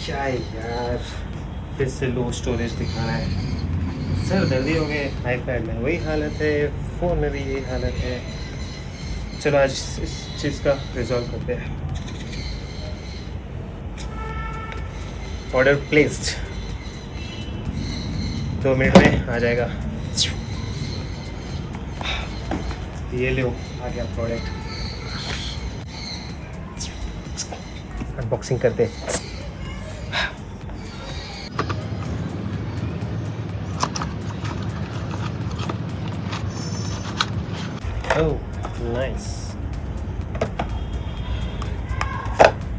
क्या यार, फिर से लो स्टोरेज दिखा रहा है। सर दर्दी हो गए। आईपैड में वही हालत है, फ़ोन में भी यही हालत है। चलो आज इस चीज़ का रिजॉल्व करते हैं। ऑर्डर प्लेस्ड, 2 मिनट में आ जाएगा। ये लो, आ गया प्रोडक्ट। अनबॉक्सिंग करते हैं। Oh, nice.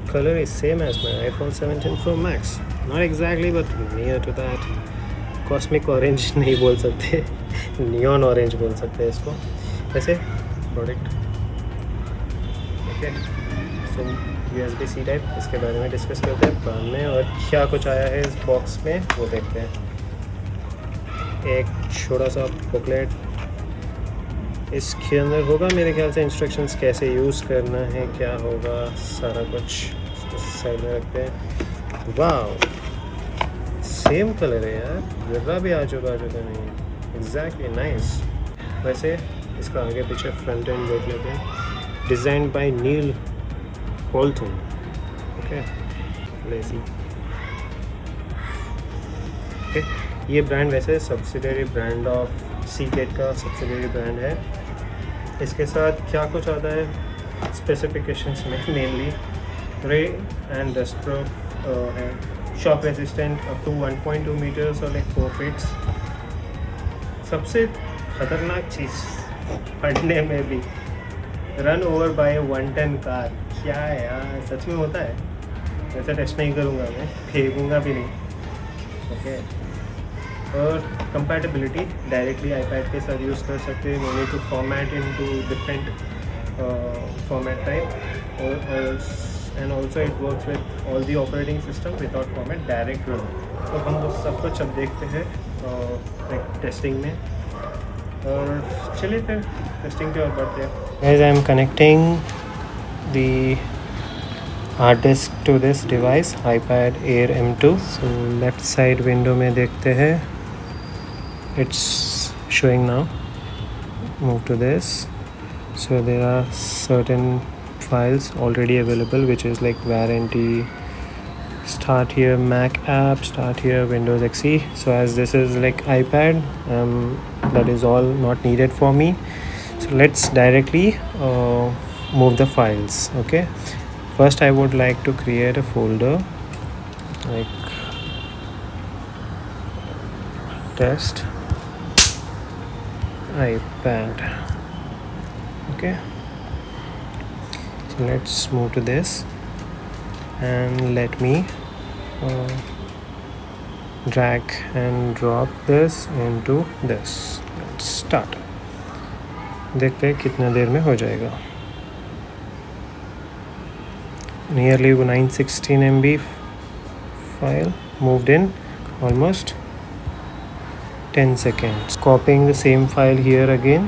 Color is same as my iPhone 17 Pro Max. Not exactly, but near to that. Cosmic orange नहीं बोल सकते, neon orange बोल सकते हैं इसको। वैसे प्रोडक्ट ओके। सो USB-C टाइप, इसके बारे में डिस्कस करते हैं बाद में, और क्या कुछ आया है इस बॉक्स में वो देखते हैं। एक छोटा सा बुकलेट इसके अंदर होगा मेरे ख्याल से, इंस्ट्रक्शंस कैसे यूज़ करना है, क्या होगा, सारा कुछ साइड में रखते हैं। वाह, सेम कलर है यार, जरा भी आ चुका नहीं है। Exactly, nice. वैसे इसका आगे पीछे फ्रंट एंड देख लेते हैं। Design by Neil Holton. Okay, LaCie. Okay, ये ब्रांड वैसे सब्सिडरी ब्रांड ऑफ सीकेट का सब्सिडरी ब्रांड है। इसके साथ क्या कुछ आता है स्पेसिफिकेशंस में, mainly rain and dust proof है, shock resistant up to 1.2 metres और 4 फीट्स। सबसे ख़तरनाक चीज़ पढ़ने में भी, run over by 1 ton car. क्या है यार, सच में होता है? वैसे टेस्ट नहीं करूँगा मैं, फेंकूँगा भी नहीं। ओके, और कंपैटिबिलिटी डायरेक्टली आईपैड के साथ यूज़ कर सकते हैं। No need to format into different format type, और and also it works with all the operating system without format, direct run. तो हम वो सब कुछ अब देखते हैं टेस्टिंग में, और चलिए फिर टेस्टिंग की ओर बढ़ते हैं। Guys, I am connecting the hard disk to this device, iPad Air M2. So left side window में देखते हैं, it's showing now. Move to this. So there are certain files already available, which is like warranty, start here Mac app, start here Windows XE. So as this is like iPad, that is all not needed for me. So let's directly move the files. Okay, first I would like to create a folder like test iPad. Okay, so let's move to this and let me drag and drop this into this. Let's start. देखते हैं कितना देर में हो जाएगा। Nearly 916 MB file moved in almost 10 seconds. Copying the same file here again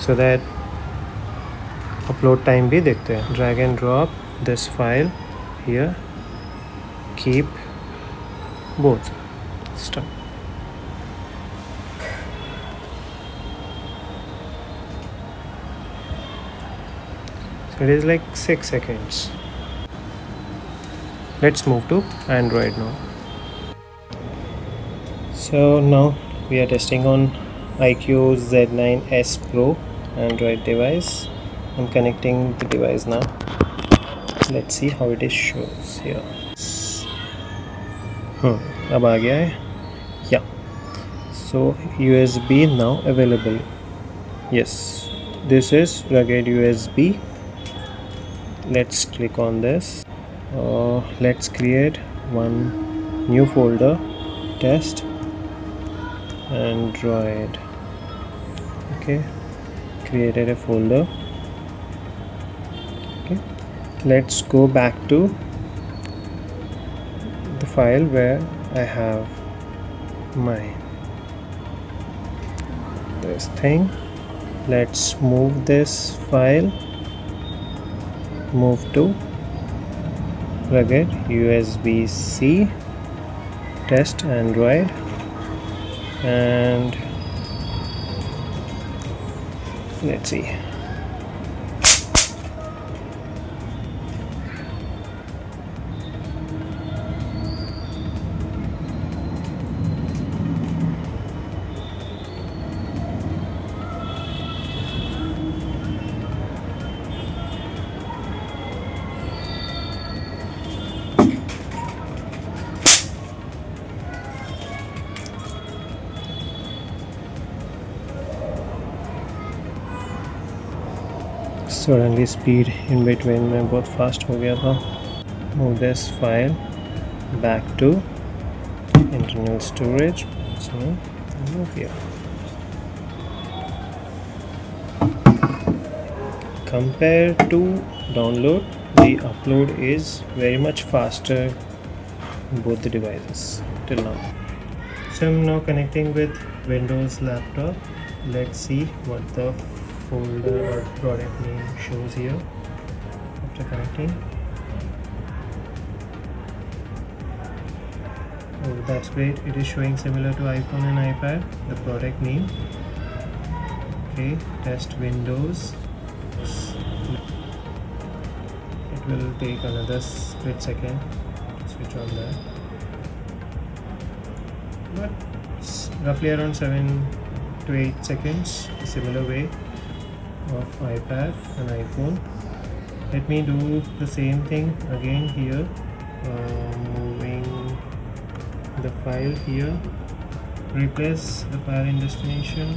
so that upload time भी देखते हैं। Drag and drop this file here. Keep both. Stop. So it is like 6 seconds. Let's move to Android now. So now we are testing on iQOO Z9S Pro Android device. I'm connecting the device now. Let's see how it is shows here. अब आ गया है, yeah. So USB now available. Yes, this is rugged USB. Let's click on this. Let's create one new folder, test Android. Okay, created a folder. Okay, let's go back to the file where I have my this thing. Let's move this file, move to rugged USB-C test Android, and let's see. Suddenly speed in between में बहुत fast हो गया था. Move this file back to internal storage. So move here. Compared to download, the upload is very much faster in both the devices till now. So I'm now connecting with Windows laptop. Let's see what the folder or product name shows here after connecting. Oh, that's great. It is showing similar to iPhone and iPad, the product name. Okay, test Windows. It will take another split second to switch on that, but it's roughly around 7 to 8 seconds, a similar way of iPad and iPhone. Let me do the same thing again here, moving the file here, replace the file in destination.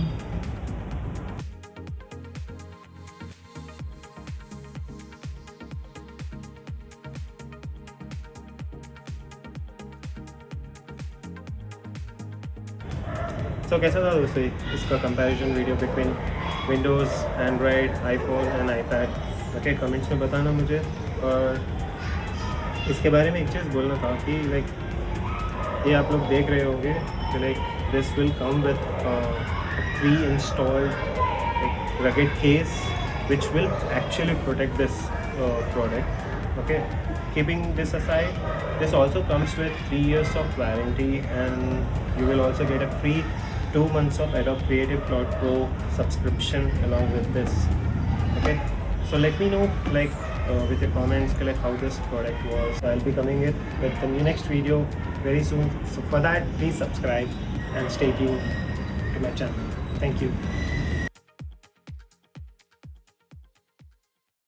तो कैसा था दोस्तों इसका comparison video between Windows, Android, iPhone and iPad? Okay, comments में बताना मुझे. और इसके बारे में एक चीज़ बोलना था कि लाइक ये आप लोग देख रहे होंगे कि like this will come with pre installed rugged case which will actually protect this product. Okay, keeping this aside, this also comes with 3 years of warranty, and you will also get a free 2 months of Adobe Creative Cloud Pro subscription along with this. Okay, so let me know like with your comments like how this product was. I'll be coming with the next video very soon, so for that please subscribe and stay tuned to my channel. Thank you.